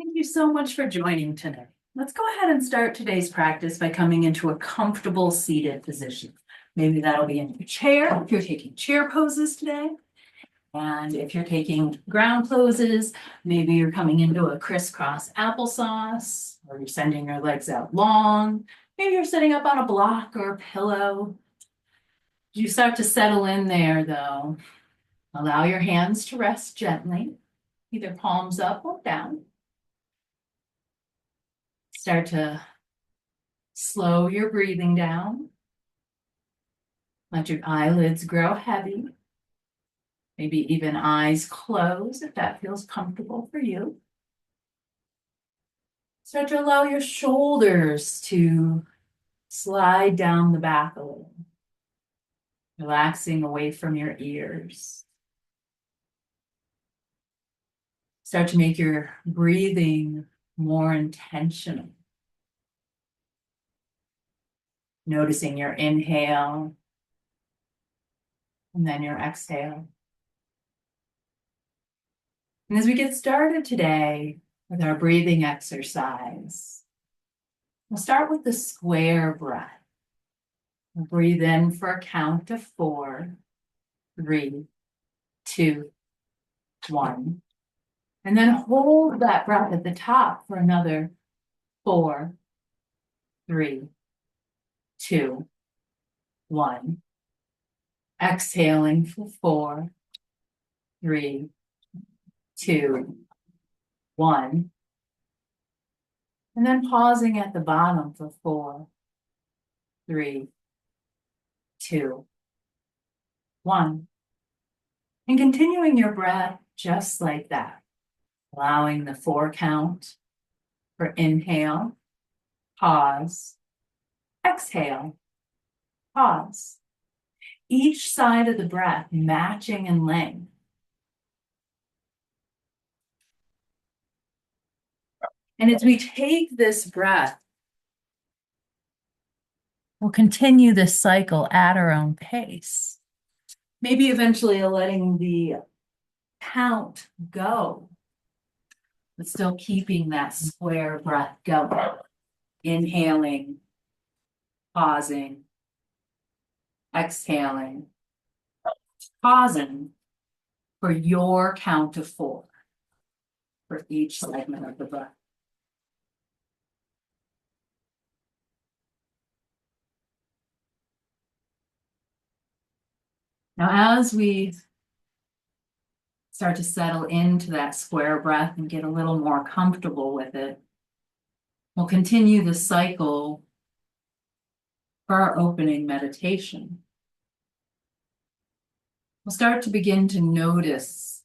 Thank you so much for joining today. Let's go ahead and start today's practice by coming into a comfortable seated position. Maybe that'll be in your chair if you're taking chair poses today. And if you're taking ground poses, maybe you're coming into a crisscross applesauce, or you're sending your legs out long. Maybe you're sitting up on a block or a pillow. As you start to settle in there, though, allow your hands to rest gently, either palms up or down. Start to slow your breathing down. Let your eyelids grow heavy. Maybe even eyes closed if that feels comfortable for you. Start to allow your shoulders to slide down the back a little, relaxing away from your ears. Start to make your breathing more intentional. Noticing your inhale and then your exhale. And as we get started today with our breathing exercise, we'll start with the square breath. We'll breathe in for a count of 4, 3, 2, 1. And then hold that breath at the top for another 4, 3, 2, 1. Exhaling for 4, 3, 2, 1. And then pausing at the bottom for 4, 3, 2, 1. And continuing your breath just like that. Allowing the 4 count for inhale, pause, exhale, pause. Each side of the breath matching in length. And as we take this breath, we'll continue this cycle at our own pace. Maybe eventually letting the count go, but still keeping that square breath going. Inhaling, pausing, exhaling, pausing for your count of 4 for each segment of the breath. Now, as we start to settle into that square breath and get a little more comfortable with it, we'll continue the cycle for our opening meditation. We'll start to begin to notice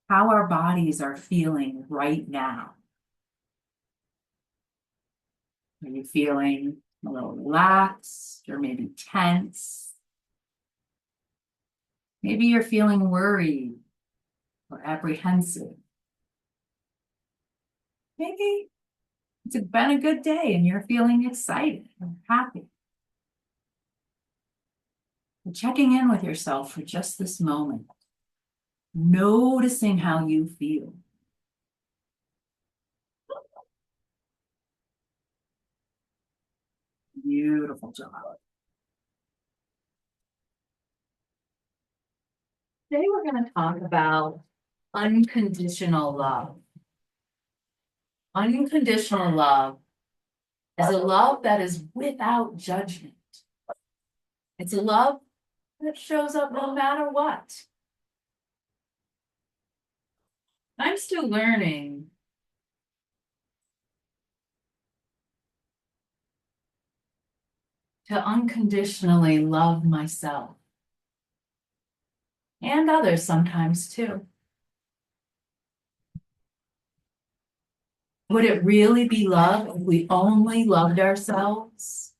how our bodies are feeling right now. Are you feeling a little relaxed or maybe tense? Maybe you're feeling worried or apprehensive. Maybe it's been a good day and you're feeling excited or happy. But checking in with yourself for just this moment, noticing how you feel. Beautiful job. Today we're going to talk about unconditional love. Unconditional love is a love that is without judgment. It's a love that shows up no matter what. I'm still learning to unconditionally love myself and others sometimes too. Would it really be love if we only loved ourselves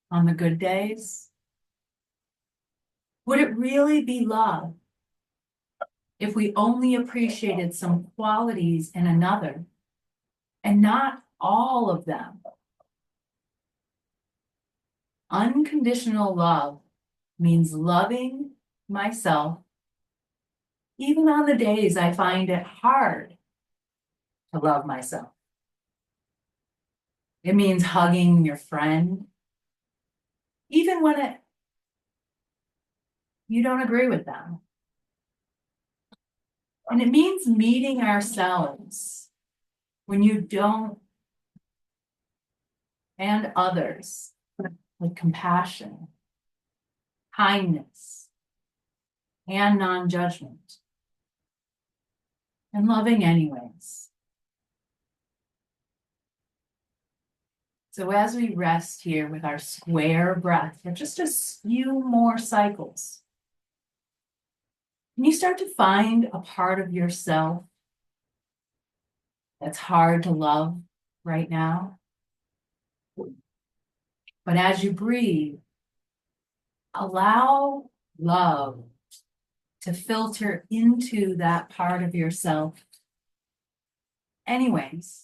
on the good days? Would it really be love if we only appreciated some qualities in another and not all of them? Unconditional love means loving myself even on the days I find it hard to love myself. It means hugging your friend, even when you don't agree with them. And it means meeting ourselves when you don't, and others with compassion, kindness, and non-judgment, and loving anyways. So as we rest here with our square breath for just a few more cycles, can you start to find a part of yourself that's hard to love right now? But as you breathe, allow love to filter into that part of yourself anyways.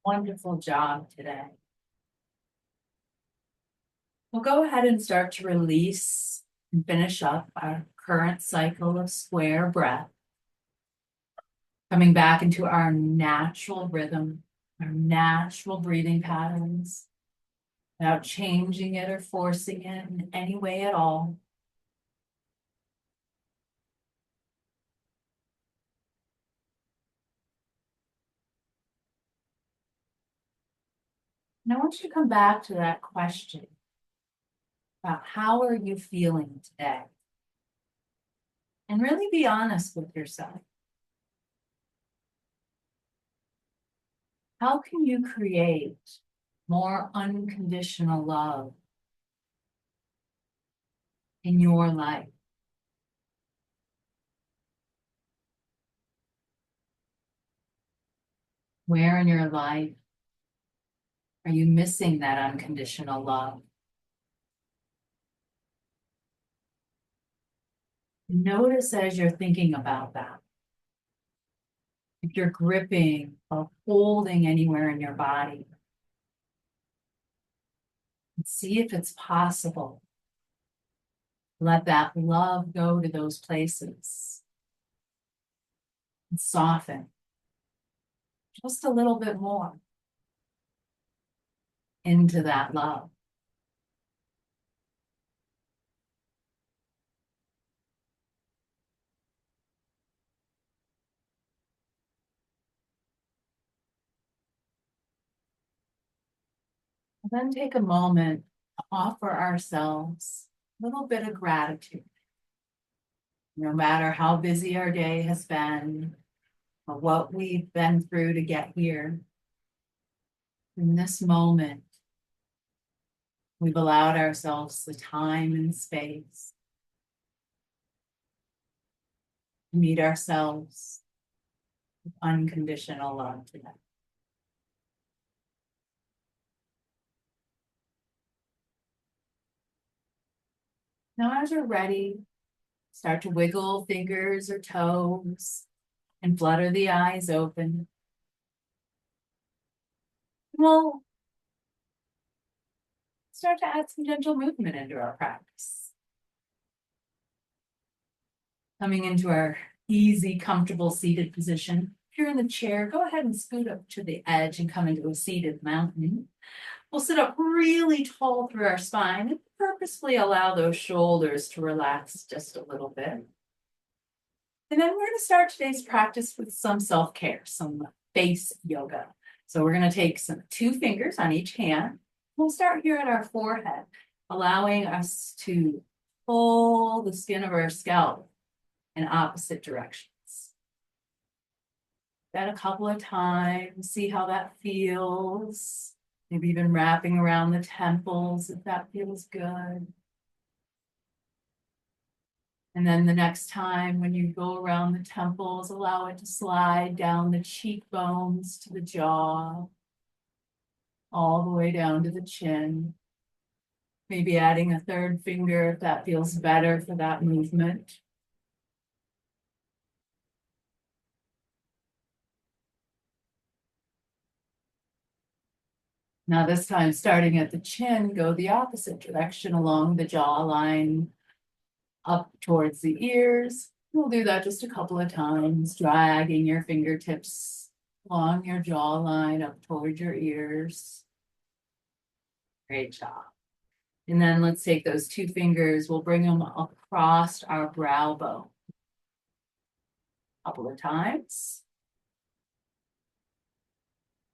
Wonderful job today. We'll go ahead and start to release and finish up our current cycle of square breath. Coming back into our natural rhythm, our natural breathing patterns, without changing it or forcing it in any way at all. And I want you to come back to that question about how are you feeling today? And really be honest with yourself. How can you create more unconditional love in your life? Where in your life are you missing that unconditional love? Notice as you're thinking about that, if you're gripping or holding anywhere in your body, and see if it's possible. Let that love go to those places and soften just a little bit more into that love. And then take a moment to offer ourselves a little bit of gratitude. No matter how busy our day has been or what we've been through to get here, in this moment, we've allowed ourselves the time and space to meet ourselves with unconditional love today. Now, as you're ready, start to wiggle fingers or toes and flutter the eyes open. We'll start to add some gentle movement into our practice. Coming into our easy, comfortable seated position. If you're in the chair, go ahead and scoot up to the edge and come into a seated mountain. We'll sit up really tall through our spine and purposefully allow those shoulders to relax just a little bit. And then we're going to start today's practice with some self-care, some face yoga. So we're going to take two fingers on each hand. We'll start here at our forehead, allowing us to pull the skin of our scalp in opposite directions. That a couple of times, see how that feels. Maybe even wrapping around the temples if that feels good. And then the next time when you go around the temples, allow it to slide down the cheekbones to the jaw. all the way down to the chin. Maybe adding a third finger if that feels better for that movement. Now this time, starting at the chin, go the opposite direction along the jawline, up towards the ears. We'll do that just a couple of times, dragging your fingertips along your jawline up towards your ears. Great job. And then let's take those two fingers, we'll bring them across our brow bone. A couple of times.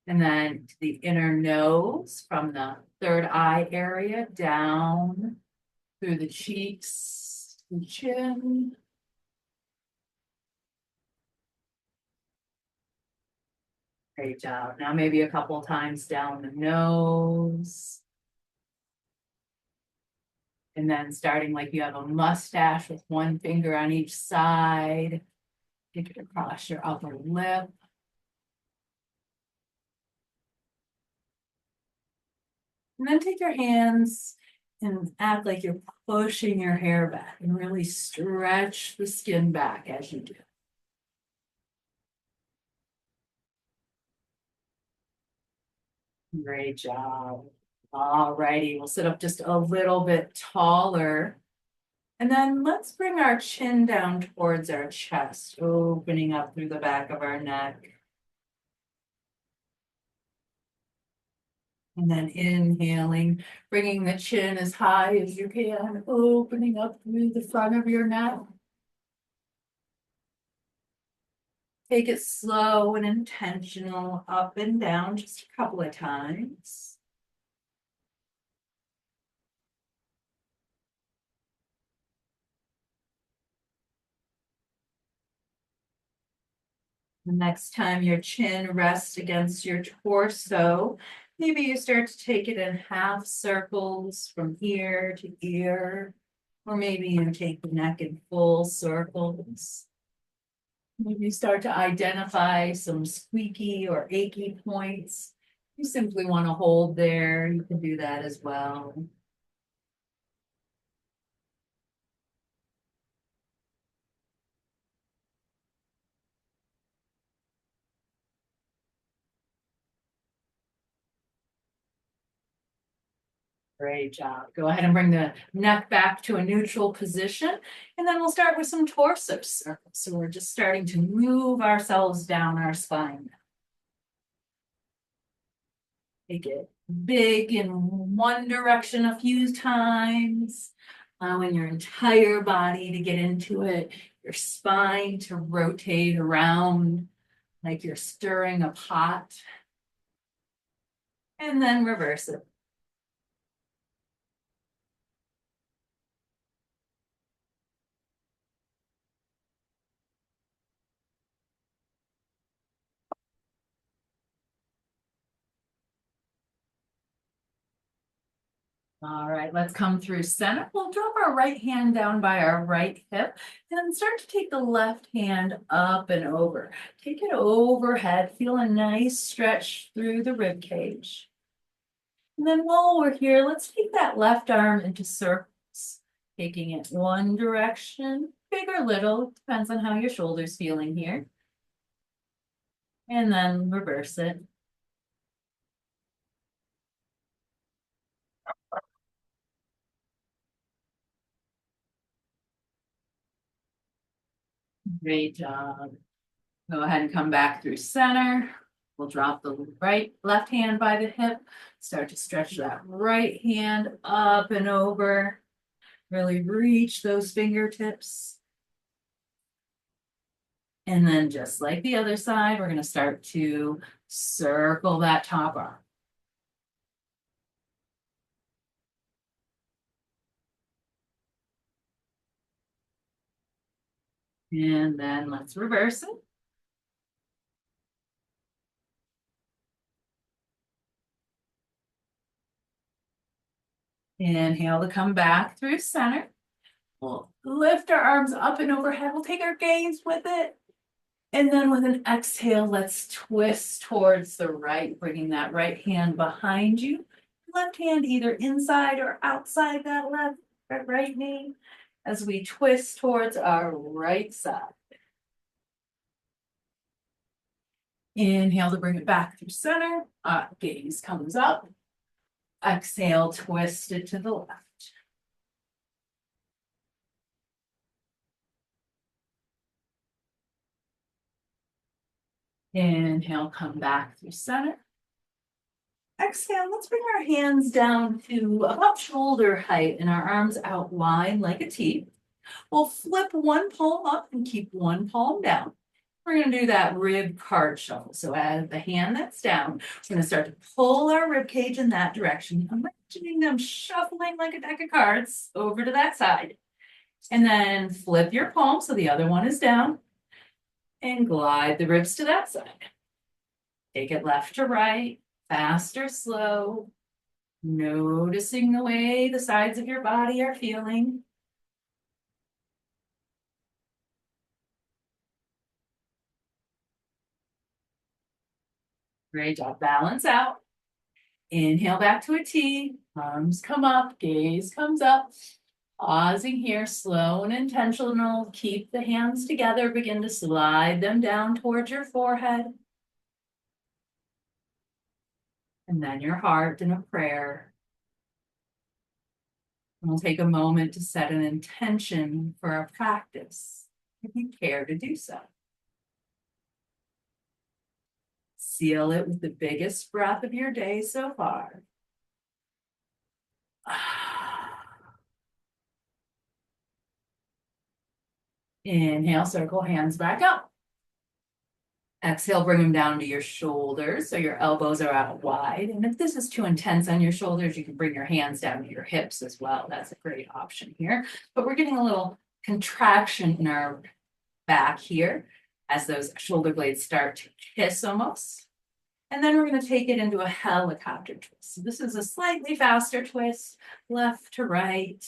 And then to the inner nose from the third eye area down through the cheeks, the chin. Great job. Now maybe a couple times down the nose. And then starting like you have a mustache with one finger on each side. Take it across your upper lip. And then take your hands and act like you're pushing your hair back and really stretch the skin back as you do. Great job. All righty, we'll sit up just a little bit taller. And then let's bring our chin down towards our chest, opening up through the back of our neck. And then inhaling, bringing the chin as high as you can, opening up through the front of your neck. Take it slow and intentional, up and down just a couple of times. The next time your chin rests against your torso, maybe you start to take it in half circles from ear to ear, or maybe you take the neck in full circles. Maybe you start to identify some squeaky or achy points. You simply want to hold there. You can do that as well. Great job. Go ahead and bring the neck back to a neutral position. And then we'll start with some torso circles. So we're just starting to move ourselves down our spine. Take it big in one direction a few times. Allowing your entire body to get into it. Your spine to rotate around like you're stirring a pot. And then reverse it. All right, let's come through center. We'll drop our right hand down by our right hip and start to take the left hand up and over. Take it overhead, feel a nice stretch through the rib cage. And then while we're here, let's take that left arm into circles, taking it one direction, big or little, depends on how your shoulder's feeling here. And then reverse it. Great job. Go ahead and come back through center. We'll drop the left hand by the hip. Start to stretch that right hand up and over. Really reach those fingertips. And then just like the other side, we're going to start to circle that top arm. And then let's reverse it. Inhale to come back through center. We'll lift our arms up and overhead. We'll take our gaze with it. And then with an exhale, let's twist towards the right, bringing that right hand behind you. Left hand either inside or outside that right knee as we twist towards our right side. Inhale to bring it back through center. Gaze comes up. Exhale, twist it to the left. Inhale, come back through center. Exhale, let's bring our hands down to about shoulder height and our arms out wide like a T. We'll flip one palm up and keep one palm down. We're going to do that rib card shuffle. So as the hand that's down, we're going to start to pull our rib cage in that direction, imagining them shuffling like a deck of cards over to that side. And then flip your palm so the other one is down and glide the ribs to that side. Take it left to right, fast or slow, noticing the way the sides of your body are feeling. Great job. Balance out. Inhale back to a T. Arms come up, gaze comes up. Pausing here, slow and intentional. Keep the hands together. Begin to slide them down towards your forehead. And then your heart in a prayer. And we'll take a moment to set an intention for our practice, if you care to do so. Seal it with the biggest breath of your day so far. Inhale, circle hands back up. Exhale, bring them down to your shoulders so your elbows are out wide. And if this is too intense on your shoulders, you can bring your hands down to your hips as well. That's a great option here. But we're getting a little contraction in our back here as those shoulder blades start to kiss almost. And then we're going to take it into a helicopter twist. So this is a slightly faster twist, left to right,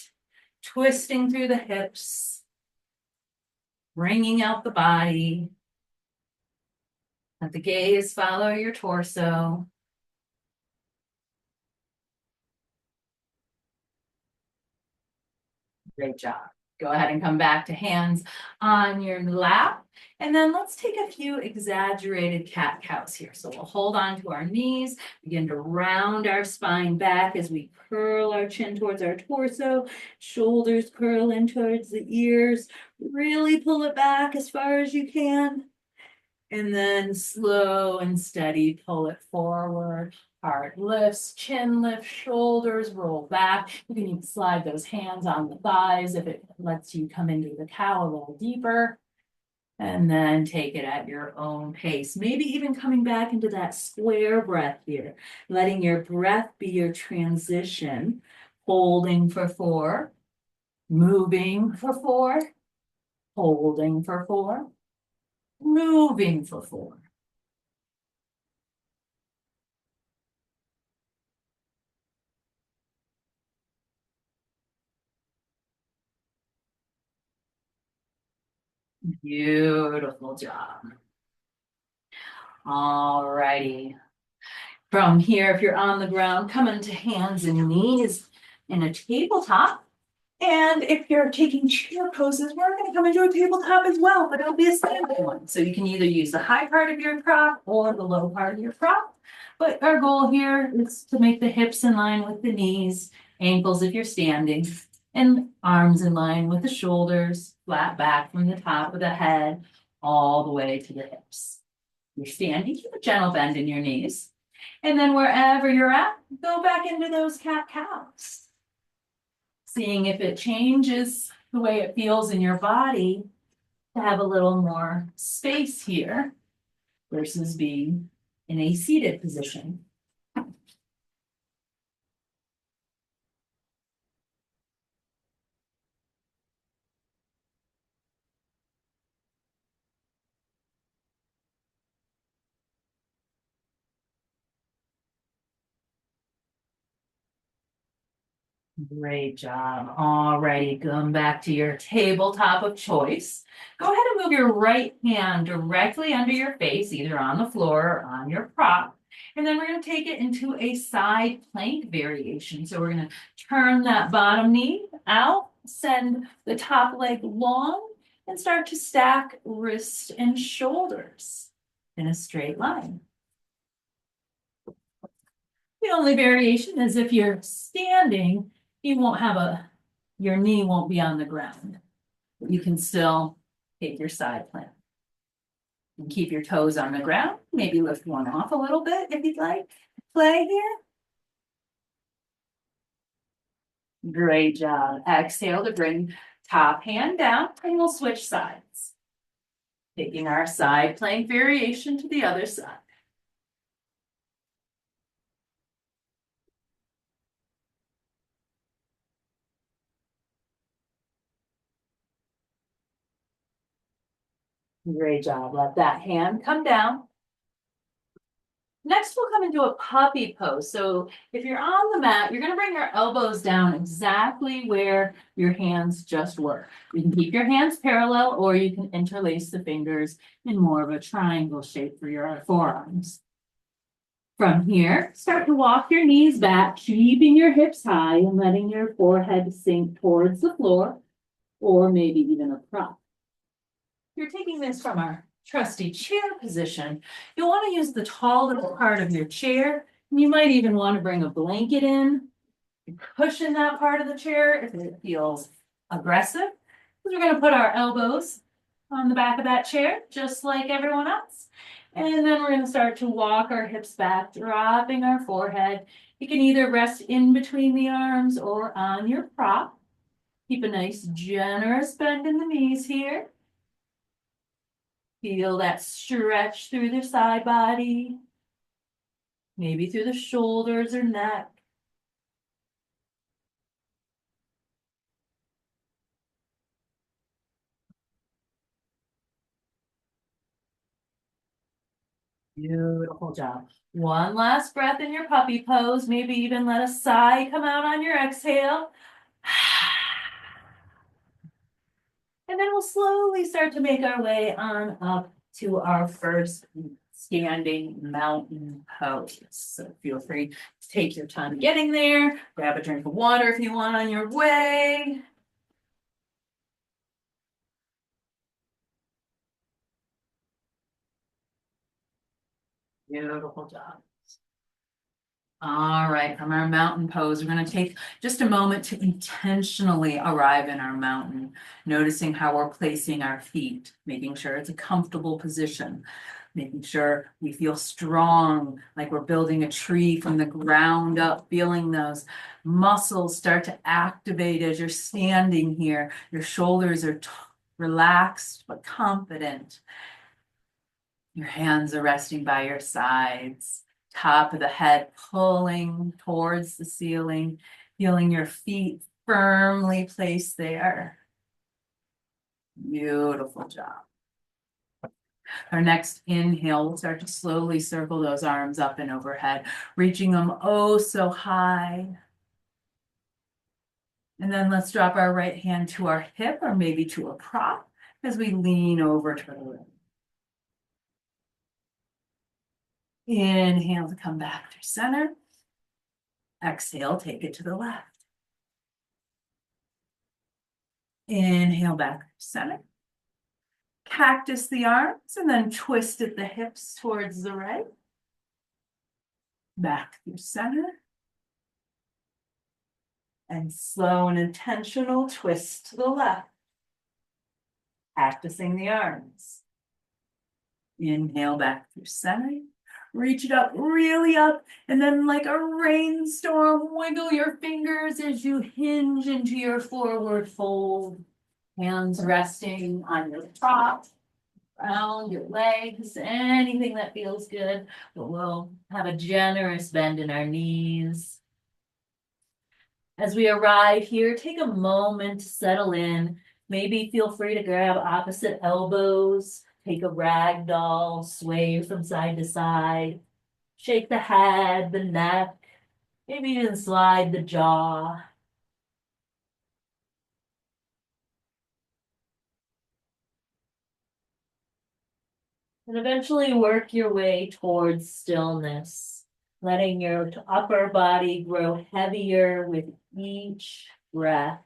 twisting through the hips, bringing out the body. Let the gaze follow your torso. Great job. Go ahead and come back to hands on your lap. And then let's take a few exaggerated cat-cows here. So we'll hold on to our knees, begin to round our spine back as we curl our chin towards our torso, shoulders curl in towards the ears. Really pull it back as far as you can. And then slow and steady, pull it forward. Heart lifts, chin lifts, shoulders roll back. You can even slide those hands on the thighs if it lets you come into the cow a little deeper. And then take it at your own pace. Maybe even coming back into that square breath here. Letting your breath be your transition. Holding for 4. Moving for 4. Holding for 4. Moving for 4. Beautiful job. All righty. From here, if you're on the ground, come into hands and knees in a tabletop. And if you're taking chair poses, we're going to come into a tabletop as well, but it'll be a standing one. So you can either use the high part of your prop or the low part of your prop. But our goal here is to make the hips in line with the knees, ankles if you're standing, and arms in line with the shoulders, flat back from the top of the head, all the way to the hips. You're standing, keep a gentle bend in your knees. And then wherever you're at, go back into those cat-cows. Seeing if it changes the way it feels in your body to have a little more space here versus being in a seated position. Great job. Alrighty, going back to your tabletop of choice. Go ahead and move your right hand directly under your face, either on the floor or on your prop. And then we're going to take it into a side plank variation. So we're going to turn that bottom knee out, send the top leg long, and start to stack wrists and shoulders in a straight line. The only variation is if you're standing, you won't have your knee won't be on the ground. You can still take your side plank. And keep your toes on the ground. Maybe lift one off a little bit if you'd like. Play here. Great job. Exhale to bring top hand down, and we'll switch sides. Taking our side plank variation to the other side. Great job. Let that hand come down. Next, we'll come into a puppy pose. So if you're on the mat, you're going to bring your elbows down exactly where your hands just were. You can keep your hands parallel, or you can interlace the fingers in more of a triangle shape for your forearms. From here, start to walk your knees back, keeping your hips high and letting your forehead sink towards the floor, or maybe even a prop. You're taking this from our trusty chair position. You'll want to use the tallest part of your chair. And you might even want to bring a blanket in, cushion that part of the chair if it feels aggressive. We're going to put our elbows on the back of that chair, just like everyone else. And then we're going to start to walk our hips back, dropping our forehead. You can either rest in between the arms or on your prop. Keep a nice generous bend in the knees here. Feel that stretch through the side body, maybe through the shoulders or neck. Beautiful job. One last breath in your puppy pose. Maybe even let a sigh come out on your exhale. And then we'll slowly start to make our way on up to our first standing mountain pose. So feel free to take your time getting there. Grab a drink of water if you want on your way. Beautiful job. All right, from our mountain pose, we're going to take just a moment to intentionally arrive in our mountain, noticing how we're placing our feet, making sure it's a comfortable position, making sure we feel strong, like we're building a tree from the ground up, feeling those muscles start to activate as you're standing here. Your shoulders are relaxed but confident. Your hands are resting by your sides. Top of the head pulling towards the ceiling, feeling your feet firmly placed there. Beautiful job. Our next inhale, we'll start to slowly circle those arms up and overhead, reaching them oh so high. And then let's drop our right hand to our hip or maybe to a prop as we lean over to the right. Inhale to come back to center. Exhale, take it to the left. Inhale back to center. Cactus the arms and then twist at the hips towards the right. Back through center. And slow and intentional twist to the left. Cactusing the arms. Inhale back through center. Reach it up, really up, and then like a rainstorm, wiggle your fingers as you hinge into your forward fold. Hands resting on your prop, around your legs, anything that feels good. But we'll have a generous bend in our knees. As we arrive here, take a moment to settle in. Maybe feel free to grab opposite elbows. Take a rag doll, sway from side to side. Shake the head, the neck, maybe even slide the jaw. And eventually work your way towards stillness, letting your upper body grow heavier with each breath.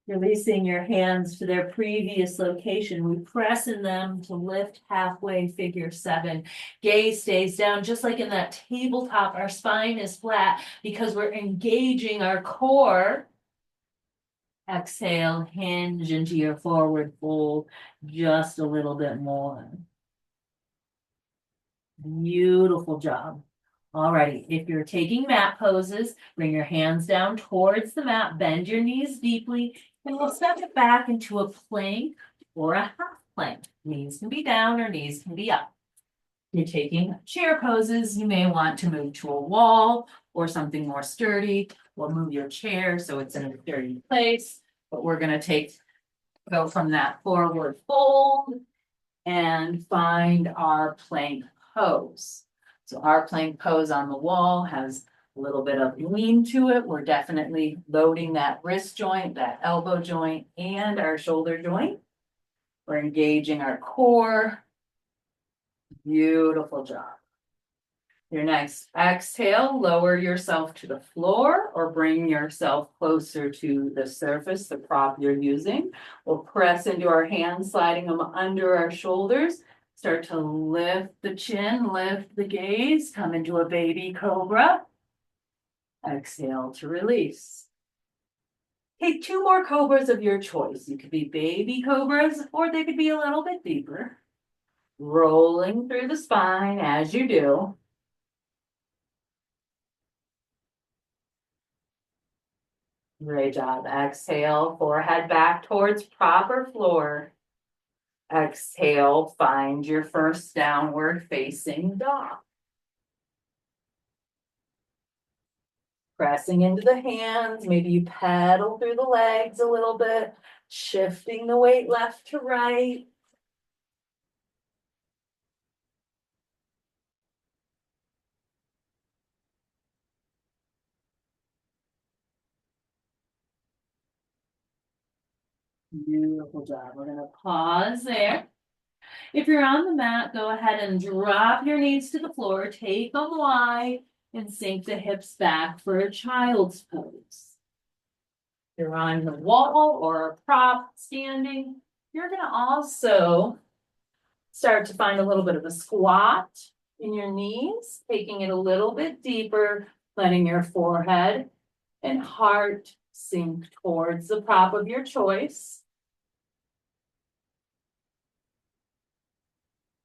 Releasing your hands to their previous location. We press in them to lift halfway, figure 7. Gaze stays down, just like in that tabletop. Our spine is flat because we're engaging our core. Exhale, hinge into your forward fold just a little bit more. Beautiful job. Alrighty, if you're taking mat poses, bring your hands down towards the mat, bend your knees deeply, and we'll step it back into a plank or a half plank. Knees can be down or knees can be up. You're taking chair poses, you may want to move to a wall or something more sturdy, or move your chair so it's in a sturdy place. But we're going to go from that forward fold and find our plank pose. So our plank pose on the wall has a little bit of lean to it. We're definitely loading that wrist joint, that elbow joint, and our shoulder joint. We're engaging our core. Beautiful job. Your next exhale, lower yourself to the floor or bring yourself closer to the surface, the prop you're using. We'll press into our hands, sliding them under our shoulders. Start to lift the chin, lift the gaze, come into a baby cobra. Exhale to release. Take 2 more cobras of your choice. You could be baby cobras or they could be a little bit deeper. Rolling through the spine as you do. Great job. Exhale, forehead back towards proper floor. Exhale, find your first downward facing dog. Pressing into the hands, maybe you pedal through the legs a little bit, shifting the weight left to right. Beautiful job. We're going to pause there. If you're on the mat, go ahead and drop your knees to the floor, take them wide, and sink the hips back for a child's pose. If you're on the wall or a prop standing, you're going to also start to find a little bit of a squat in your knees, taking it a little bit deeper, letting your forehead and heart sink towards the prop of your choice.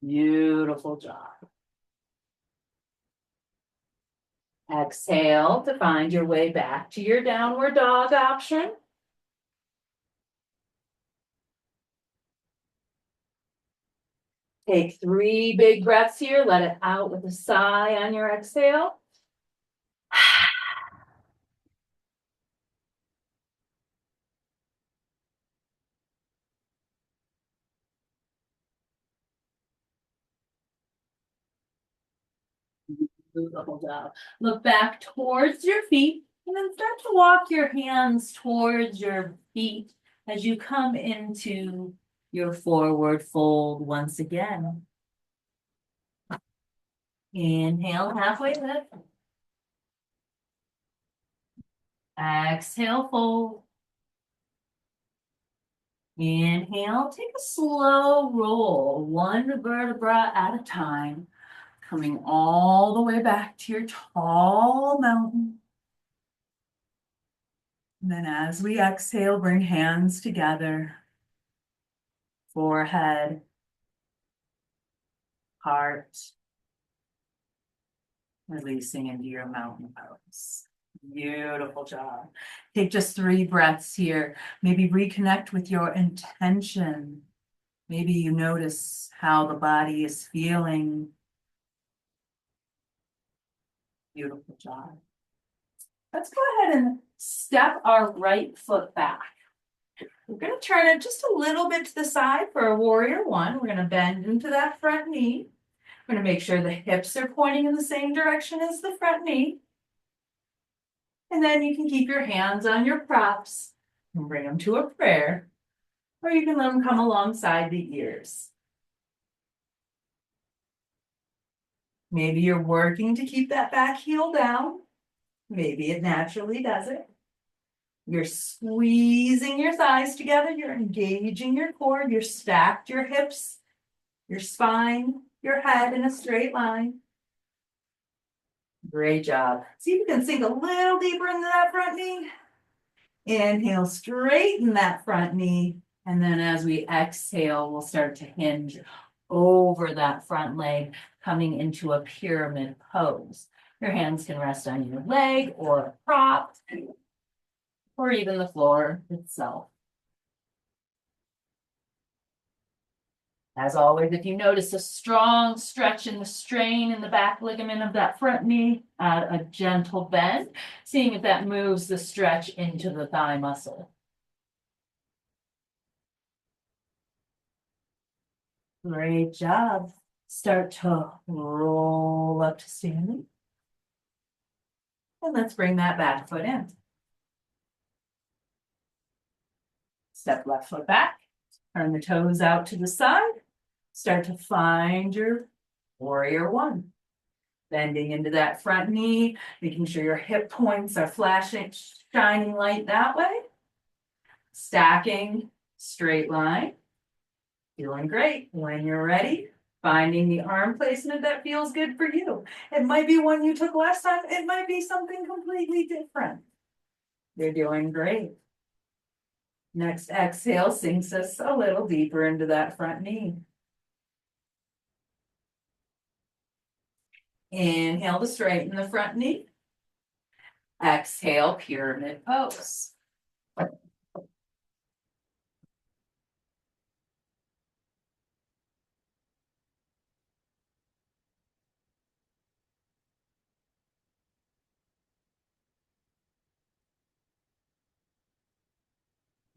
Beautiful job. Exhale to find your way back to your downward dog option. Take 3 big breaths here. Let it out with a sigh on your exhale. Beautiful job. Look back towards your feet and then start to walk your hands towards your feet as you come into your forward fold once again. Inhale, halfway lift. Exhale, fold. Inhale, take a slow roll, 1 vertebra at a time, coming all the way back to your tall mountain. And then as we exhale, bring hands together, forehead, heart, releasing into your mountain pose. Beautiful job. Take just 3 breaths here. Maybe reconnect with your intention. Maybe you notice how the body is feeling. Beautiful job. Let's go ahead and step our right foot back. We're going to turn it just a little bit to the side for a warrior 1. We're going to bend into that front knee. We're going to make sure the hips are pointing in the same direction as the front knee. And then you can keep your hands on your props and bring them to a prayer. or you can let them come alongside the ears. Maybe you're working to keep that back heel down. Maybe it naturally does it. You're squeezing your thighs together. You're engaging your core. You're stacked your hips, your spine, your head in a straight line. Great job. See if you can sink a little deeper into that front knee. Inhale, straighten that front knee. And then as we exhale, we'll start to hinge over that front leg, coming into a pyramid pose. Your hands can rest on your leg or a prop, or even the floor itself. As always, if you notice a strong stretch in the strain in the back ligament of that front knee, add a gentle bend, seeing if that moves the stretch into the thigh muscle. Great job. Start to roll up to standing. And let's bring that back foot in. Step left foot back. Turn the toes out to the side. Start to find your warrior one. Bending into that front knee, making sure your hip points are flashing, shining light that way. Stacking, straight line. Feeling great. When you're ready, finding the arm placement that feels good for you. It might be one you took last time. It might be something completely different. You're doing great. Next exhale sinks us a little deeper into that front knee. Inhale to straighten the front knee. Exhale, pyramid pose.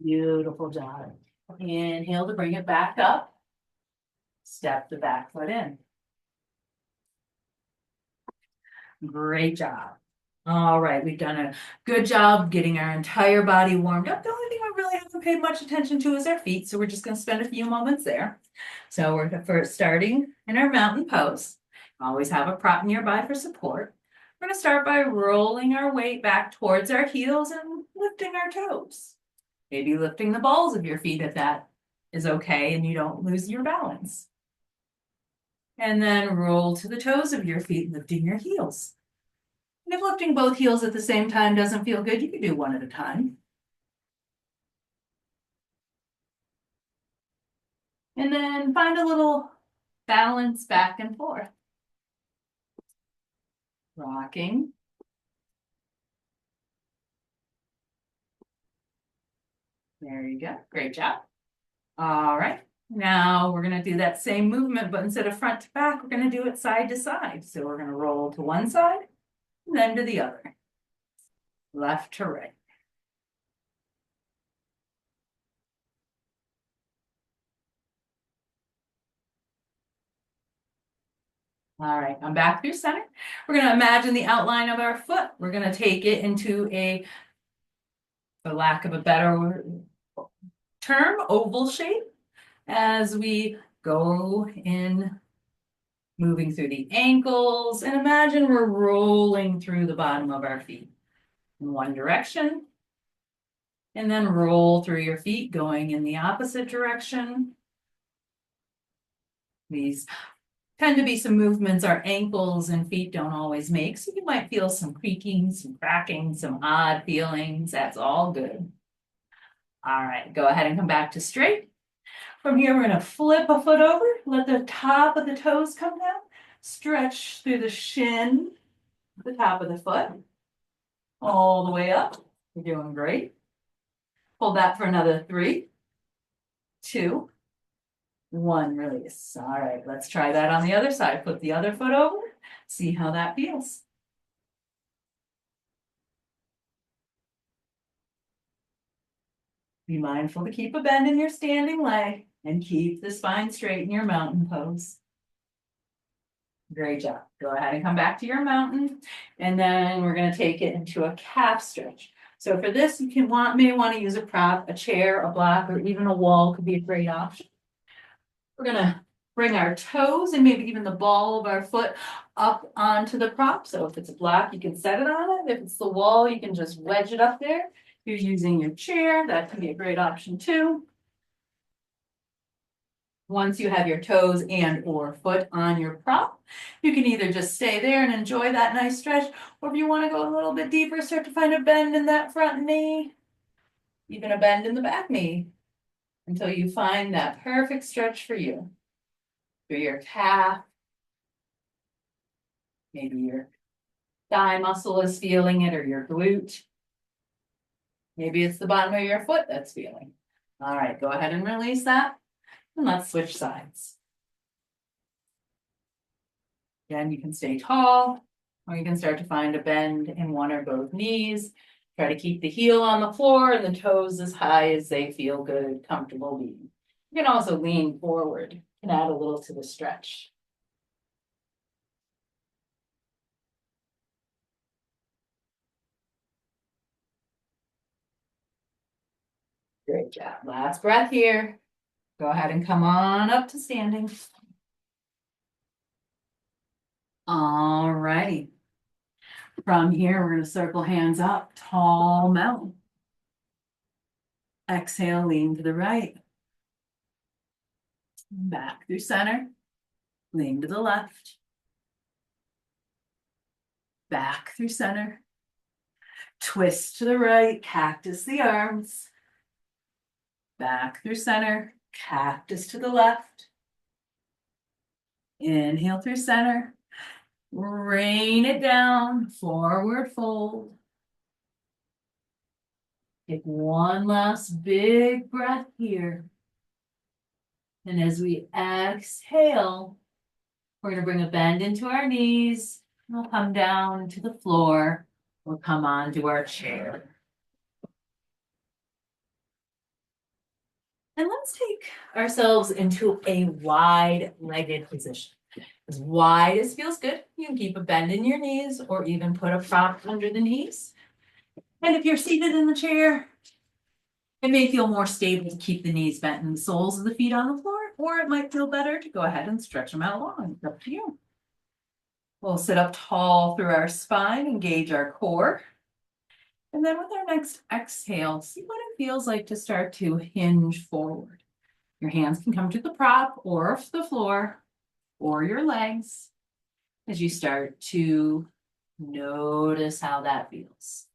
Beautiful job. Inhale to bring it back up. Step the back foot in. Great job. All right, we've done a good job getting our entire body warmed up. The only thing we really haven't paid much attention to is our feet, so we're just going to spend a few moments there. So we're first starting in our mountain pose. Always have a prop nearby for support. We're going to start by rolling our weight back towards our heels and lifting our toes. Maybe lifting the balls of your feet if that is okay and you don't lose your balance. And then roll to the toes of your feet, lifting your heels. And if lifting both heels at the same time doesn't feel good, you can do one at a time. And then find a little balance back and forth. Rocking. There you go. Great job. All right. Now we're going to do that same movement, but instead of front to back, we're going to do it side to side. So we're going to roll to one side, and then to the other. Left to right. All right, I'm back through center. We're going to imagine the outline of our foot. We're going to take it into a, for lack of a better term, oval shape as we go in, moving through the ankles, and imagine we're rolling through the bottom of our feet in one direction, and then roll through your feet going in the opposite direction. These tend to be some movements our ankles and feet don't always make, so you might feel some creaking, some cracking, some odd feelings. That's all good. All right, go ahead and come back to straight. From here, we're going to flip a foot over, let the top of the toes come down, stretch through the shin, the top of the foot, all the way up. You're doing great. Hold that for another 3, 2, 1, release. All right, let's try that on the other side. Flip the other foot over, see how that feels. Be mindful to keep a bend in your standing leg and keep the spine straight in your mountain pose. Great job. Go ahead and come back to your mountain. And then we're going to take it into a calf stretch. So for this, you may want to use a prop, a chair, a block, or even a wall could be a great option. We're gonna bring our toes and maybe even the ball of our foot up onto the prop. So if it's a block, you can set it on it. If it's the wall, you can just wedge it up there. If you're using your chair, that can be a great option too. Once you have your toes and or foot on your prop, you can either just stay there and enjoy that nice stretch, or if you want to go a little bit deeper, start to find a bend in that front knee, even a bend in the back knee, until you find that perfect stretch for you. Through your calf, maybe your thigh muscle is feeling it, or your glute. Maybe it's the bottom of your foot that's feeling. All right, go ahead and release that, and let's switch sides. Again, you can stay tall, or you can start to find a bend in one or both knees. Try to keep the heel on the floor and the toes as high as they feel good, comfortable being. You can also lean forward and add a little to the stretch. Great job. Last breath here. Go ahead and come on up to standing. All righty. From here, we're going to circle hands up, tall mountain. Exhale, lean to the right. Back through center. Lean to the left. Back through center. Twist to the right, cactus the arms. Back through center, cactus to the left. Inhale through center. Rain it down, forward fold. Take one last big breath here. And as we exhale, we're going to bring a bend into our knees. We'll come down to the floor. We'll come onto our chair. And let's take ourselves into a wide-legged position. As wide as feels good. You can keep a bend in your knees or even put a prop under the knees. And if you're seated in the chair, it may feel more stable to keep the knees bent and the soles of the feet on the floor, or it might feel better to go ahead and stretch them out long. It's up to you. We'll sit up tall through our spine, engage our core. And then with our next exhale, see what it feels like to start to hinge forward. Your hands can come to the prop or the floor or your legs as you start to notice how that feels.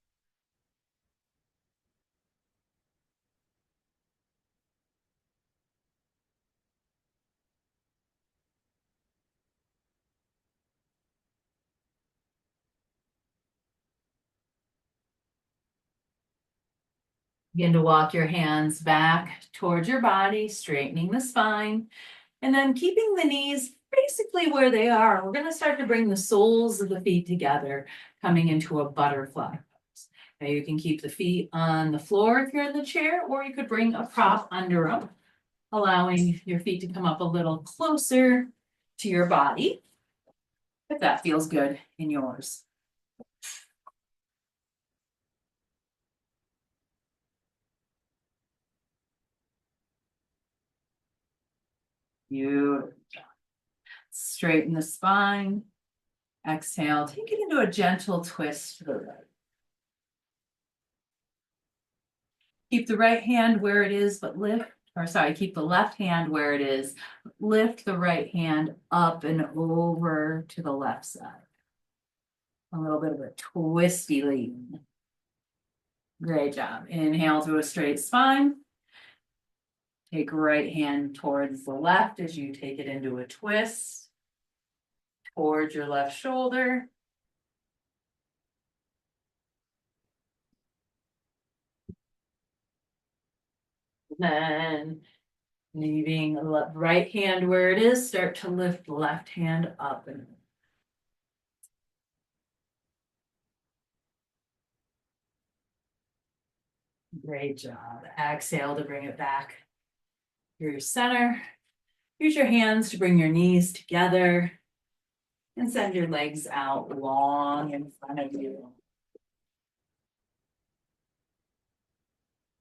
Begin to walk your hands back towards your body, straightening the spine, and then keeping the knees basically where they are. We're going to start to bring the soles of the feet together, coming into a butterfly pose. Now you can keep the feet on the floor if you're in the chair, or you could bring a prop under them, allowing your feet to come up a little closer to your body, if that feels good in yours. Beautiful. Straighten the spine. Exhale, take it into a gentle twist to the right. Keep the right hand where it is, but keep the left hand where it is. Lift the right hand up and over to the left side. A little bit of a twisty lean. Great job. Inhale to a straight spine. Take right hand towards the left as you take it into a twist. Towards your left shoulder. Then leaving the right hand where it is, start to lift the left hand up. And great job. Exhale to bring it back through your center. Use your hands to bring your knees together and send your legs out long in front of you.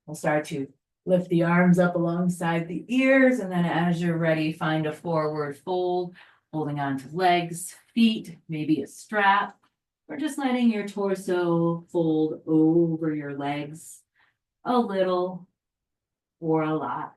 We'll start to lift the arms up alongside the ears, and then as you're ready, find a forward fold, holding on to legs, feet, maybe a strap, or just letting your torso fold over your legs a little or a lot.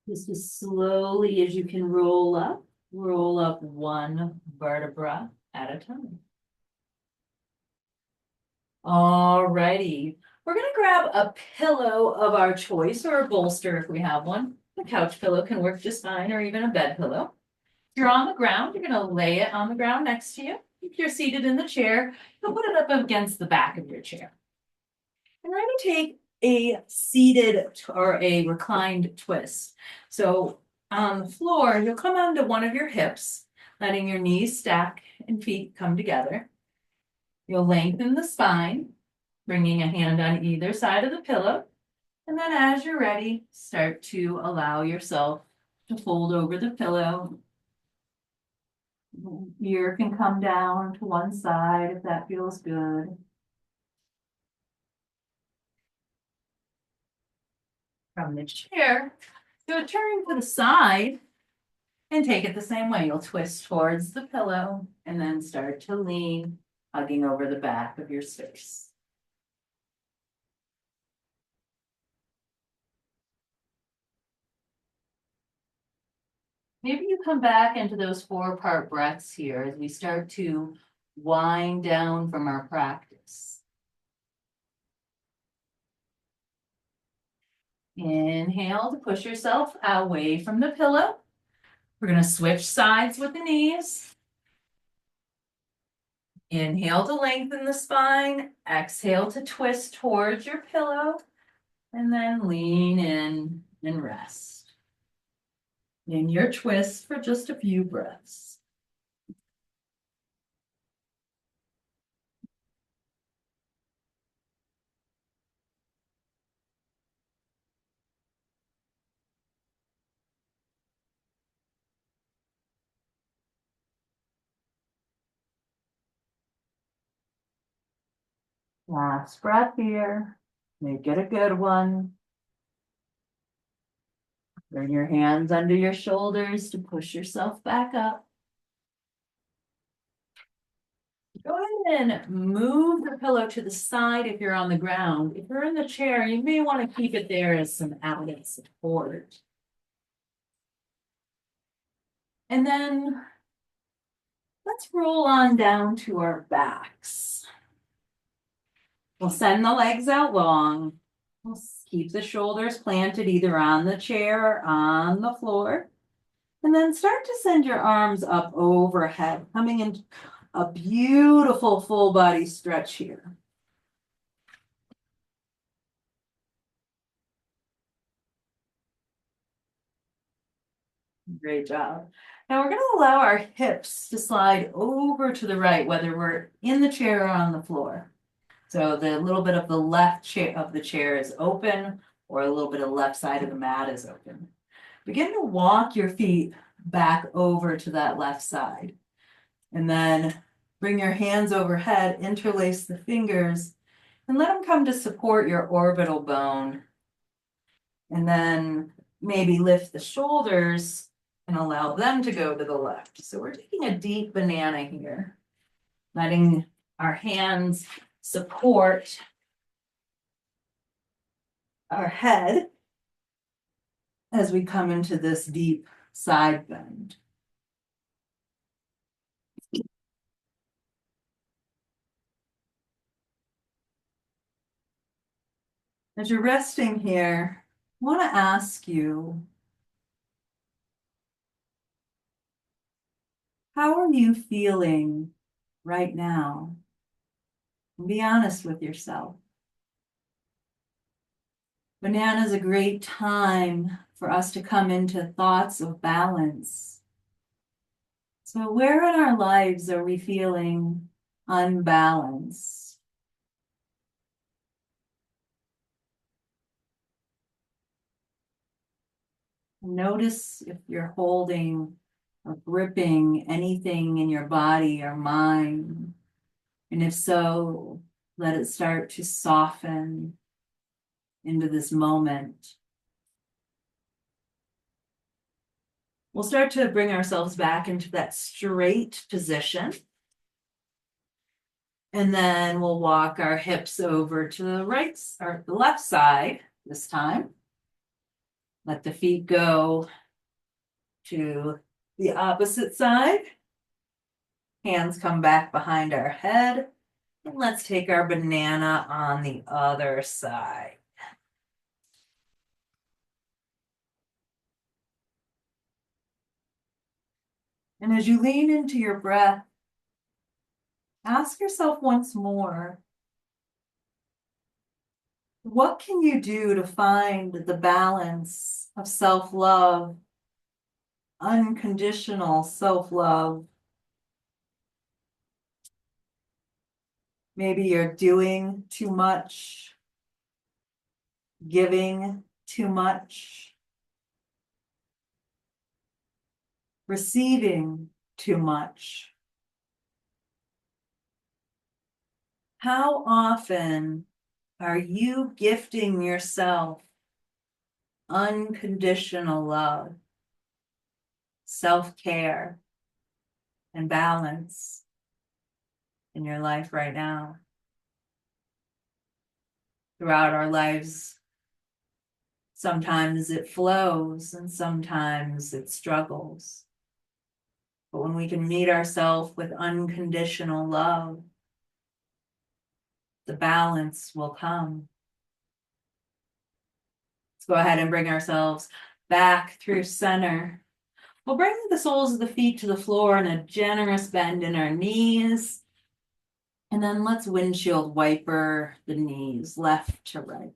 Just as slowly as you can roll up one vertebra at a time. Alrighty, we're gonna grab a pillow of our choice or a bolster if we have one. The couch pillow can work just fine, or even a bed pillow. If you're on the ground, you're gonna lay it on the ground next to you. If you're seated in the chair, you'll put it up against the back of your chair. And we're gonna take a seated or a reclined twist. So on the floor, you'll come onto one of your hips, letting your knees stack and feet come together. You'll lengthen the spine, bringing a hand on either side of the pillow. And then as you're ready, start to allow yourself to fold over the pillow. Ear can come down to one side if that feels good. From the chair, you'll turn to the side and take it the same way. You'll twist towards the pillow and then start to lean, hugging over the back of your space. Maybe you come back into those 4-part breaths here as we start to wind down from our practice. Inhale to push yourself away from the pillow. We're going to switch sides with the knees. Inhale to lengthen the spine. Exhale to twist towards your pillow. And then lean in and rest. In your twist for just a few breaths. Last breath here. Make it a good one. Bring your hands under your shoulders to push yourself back up. Go ahead and move the pillow to the side if you're on the ground. If you're in the chair, you may want to keep it there as some added support. And then let's roll on down to our backs. We'll send the legs out long. We'll keep the shoulders planted either on the chair or on the floor. And then start to send your arms up overhead, coming into a beautiful full body stretch here. Great job. Now we're going to allow our hips to slide over to the right, whether we're in the chair or on the floor. So the little bit of the left chair of the chair is open, or a little bit of the left side of the mat is open. Begin to walk your feet back over to that left side. And then bring your hands overhead, interlace the fingers, and let them come to support your orbital bone. And then maybe lift the shoulders and allow them to go to the left. So we're taking a deep banana here, letting our hands support our head as we come into this deep side bend. As you're resting here, I want to ask you, how are you feeling right now? And be honest with yourself. Banana is a great time for us to come into thoughts of balance. So where in our lives are we feeling unbalanced? Notice if you're holding or gripping anything in your body or mind. And if so, let it start to soften into this moment. We'll start to bring ourselves back into that straight position. And then we'll walk our hips over to the right or the left side this time. Let the feet go to the opposite side. Hands come back behind our head. And let's take our banana on the other side. And as you lean into your breath, ask yourself once more, what can you do to find the balance of self-love, unconditional self-love? Maybe you're doing too much, giving too much, receiving too much. How often are you gifting yourself unconditional love, self-care, and balance in your life right now? Throughout our lives, sometimes it flows and sometimes it struggles. But when we can meet ourselves with unconditional love, the balance will come. Let's go ahead and bring ourselves back through center. We'll bring the soles of the feet to the floor and a generous bend in our knees. And then let's windshield wiper the knees left to right.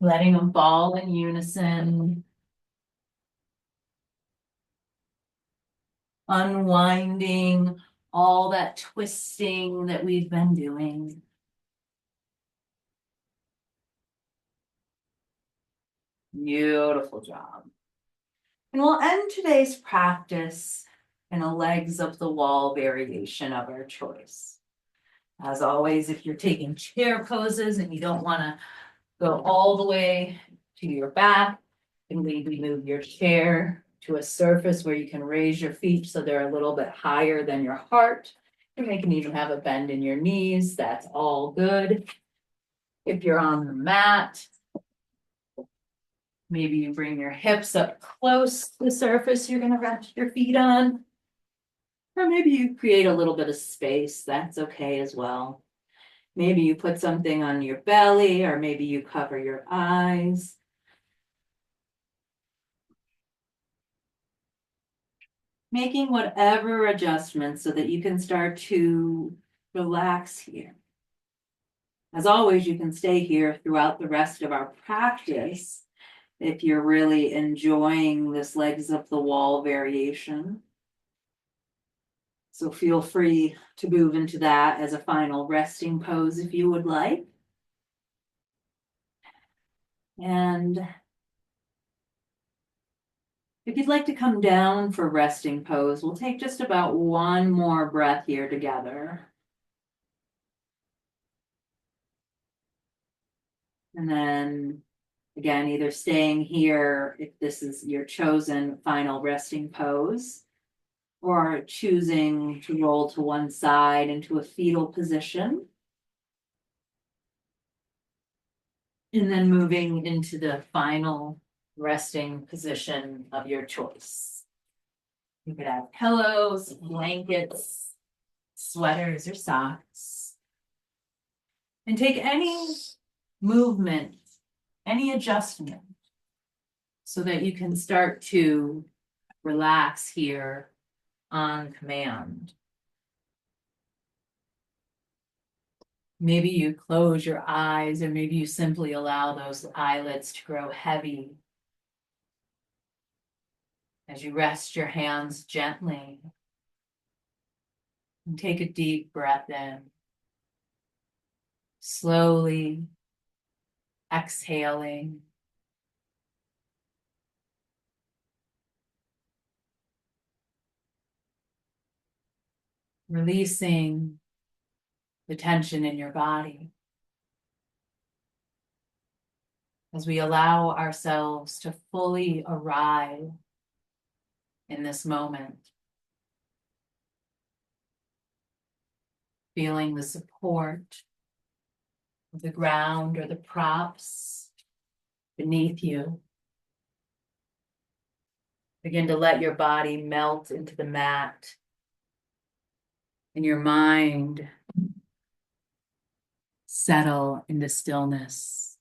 Letting them fall in unison. Unwinding all that twisting that we've been doing. Beautiful job. And we'll end today's practice in a legs up the wall variation of our choice. As always, if you're taking chair poses and you don't want to go all the way to your back, and maybe move your chair to a surface where you can raise your feet so they're a little bit higher than your heart. You can even have a bend in your knees. That's all good. If you're on the mat, maybe you bring your hips up close to the surface you're going to rest your feet on. Or maybe you create a little bit of space. That's okay as well. Maybe you put something on your belly, or maybe you cover your eyes. Making whatever adjustments so that you can start to relax here. As always, you can stay here throughout the rest of our practice if you're really enjoying this legs up the wall variation. So feel free to move into that as a final resting pose if you would like. And if you'd like to come down for resting pose, we'll take just about one more breath here together. And then again, either staying here if this is your chosen final resting pose, or choosing to roll to one side into a fetal position. And then moving into the final resting position of your choice. You could have pillows, blankets, sweaters, or socks. And take any movement, any adjustment, so that you can start to relax here on command. Maybe you close your eyes, or maybe you simply allow those eyelids to grow heavy as you rest your hands gently. And take a deep breath in. Slowly exhaling. releasing the tension in your body as we allow ourselves to fully arrive in this moment, feeling the support of the ground or the props beneath you. Begin to let your body melt into the mat and your mind settle into stillness.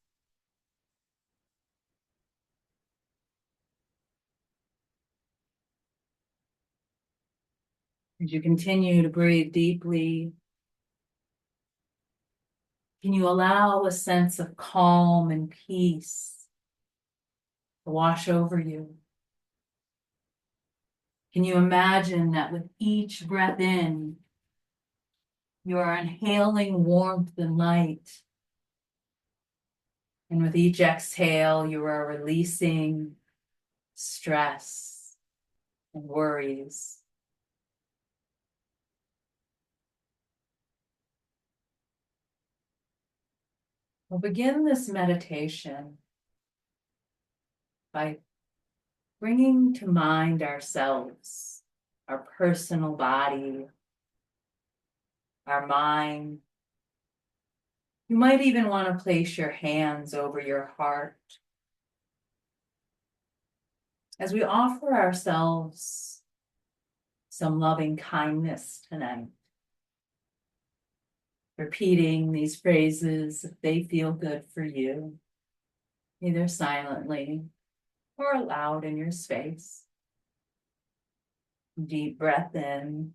As you continue to breathe deeply, can you allow a sense of calm and peace to wash over you? Can you imagine that with each breath in, you are inhaling warmth and light, and with each exhale, you are releasing stress and worries? We'll begin this meditation by bringing to mind ourselves, our personal body, our mind. You might even want to place your hands over your heart as we offer ourselves some loving kindness tonight. Repeating these phrases if they feel good for you, either silently or aloud in your space. Deep breath in.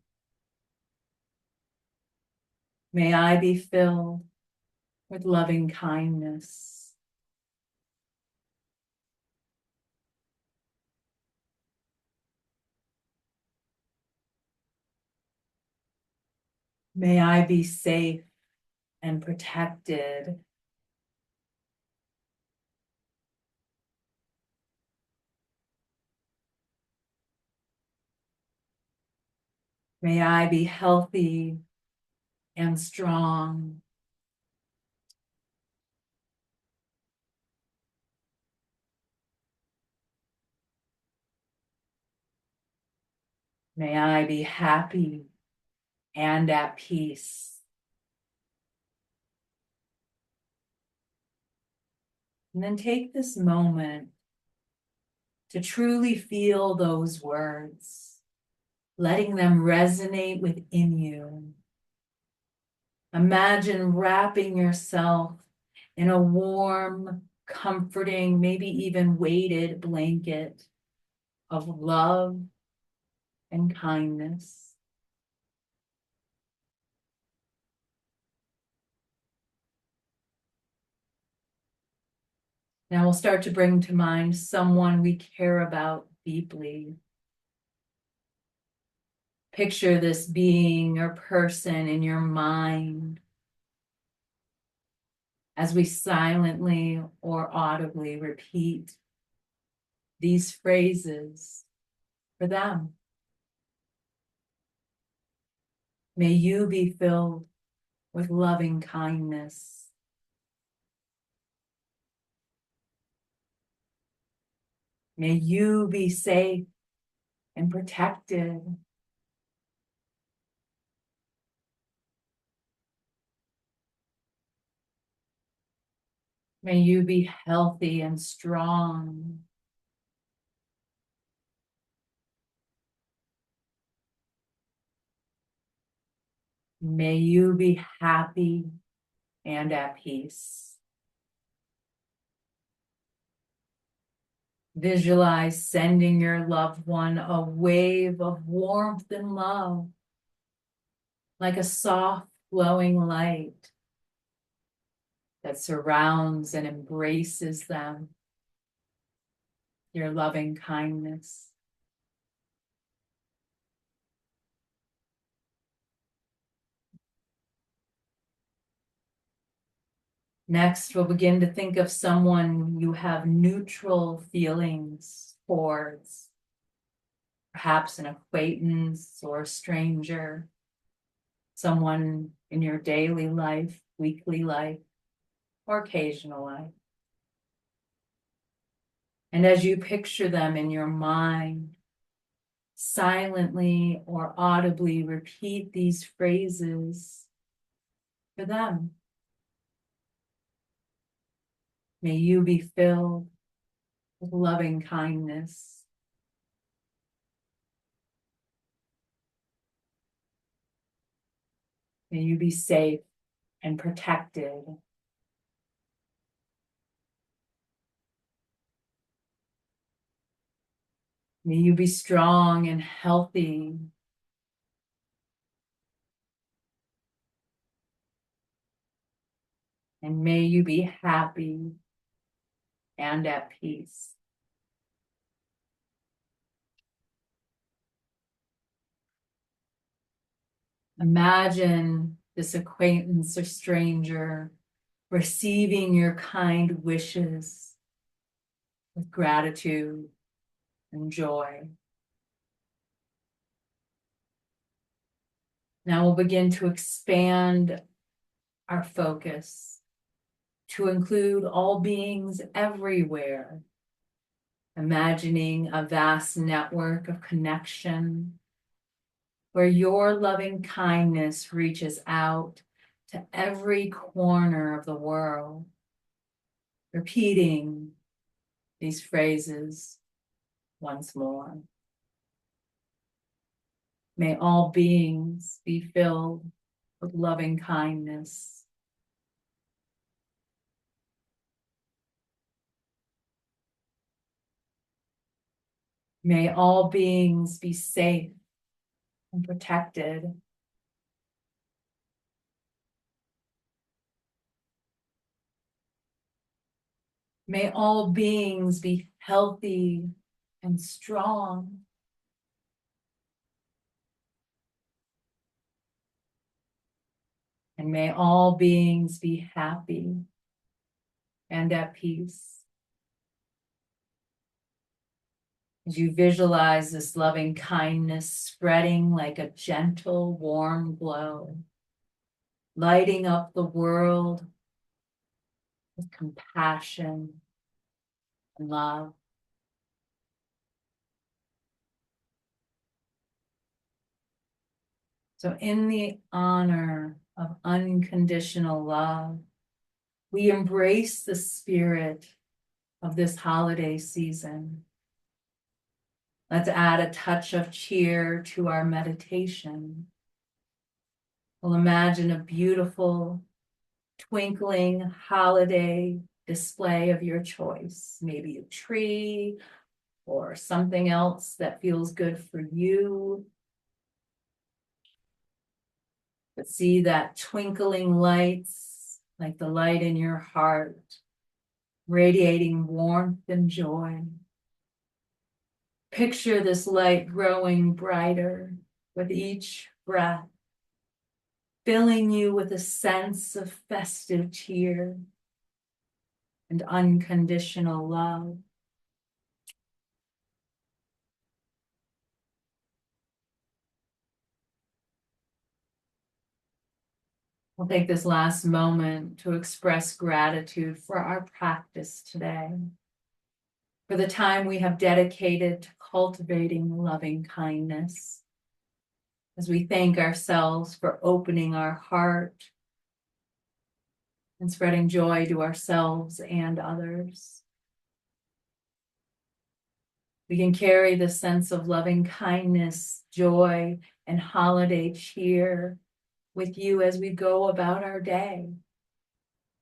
May I be filled with loving kindness. May I be safe and protected. May I be healthy and strong. May I be happy and at peace. And then take this moment to truly feel those words, letting them resonate within you. Imagine wrapping yourself in a warm, comforting, maybe even weighted blanket of love and kindness. Now we'll start to bring to mind someone we care about deeply. Picture this being or person in your mind as we silently or audibly repeat these phrases for them. May you be filled with loving kindness. May you be safe and protected. May you be healthy and strong. May you be happy and at peace. Visualize sending your loved one a wave of warmth and love, like a soft glowing light that surrounds and embraces them. Your loving kindness. Next, we'll begin to think of someone you have neutral feelings towards, perhaps an acquaintance or a stranger. someone in your daily life, weekly life, or occasional life. And as you picture them in your mind, silently or audibly repeat these phrases for them. May you be filled with loving kindness. May you be safe and protected. May you be strong and healthy. And may you be happy and at peace. Imagine this acquaintance or stranger receiving your kind wishes with gratitude and joy. Now we'll begin to expand our focus to include all beings everywhere, imagining a vast network of connection where your loving kindness reaches out to every corner of the world, repeating these phrases once more. May all beings be filled with loving kindness. May all beings be safe and protected. May all beings be healthy and strong. And may all beings be happy and at peace. As you visualize this loving kindness spreading like a gentle, warm glow, lighting up the world with compassion and love. So in the honor of unconditional love, we embrace the spirit of this holiday season. Let's add a touch of cheer to our meditation. We'll imagine a beautiful, twinkling holiday display of your choice, maybe a tree or something else that feels good for you. But see that twinkling lights, like the light in your heart, radiating warmth and joy. Picture this light growing brighter with each breath, filling you with a sense of festive cheer and unconditional love. We'll take this last moment to express gratitude for our practice today, for the time we have dedicated to cultivating loving kindness, as we thank ourselves for opening our heart and spreading joy to ourselves and others. We can carry the sense of loving kindness, joy, and holiday cheer with you as we go about our day,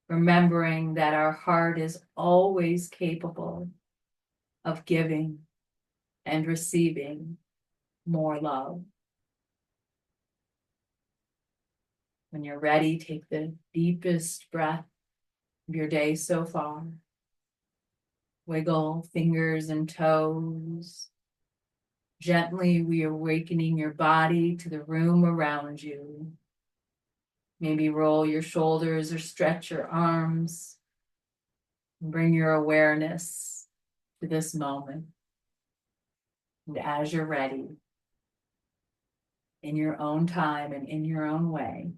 remembering that our heart is always capable of giving and receiving more love. When you're ready, take the deepest breath of your day so far. Wiggle fingers and toes. Gently reawakening your body to the room around you. Maybe roll your shoulders or stretch your arms. And bring your awareness to this moment. And as you're ready, in your own time and in your own way,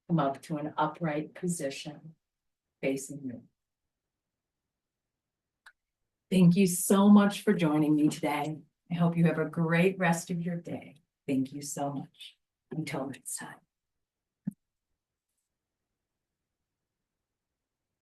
come up to an upright position facing you. Thank you so much for joining me today. I hope you have a great rest of your day. Thank you so much. Until next time.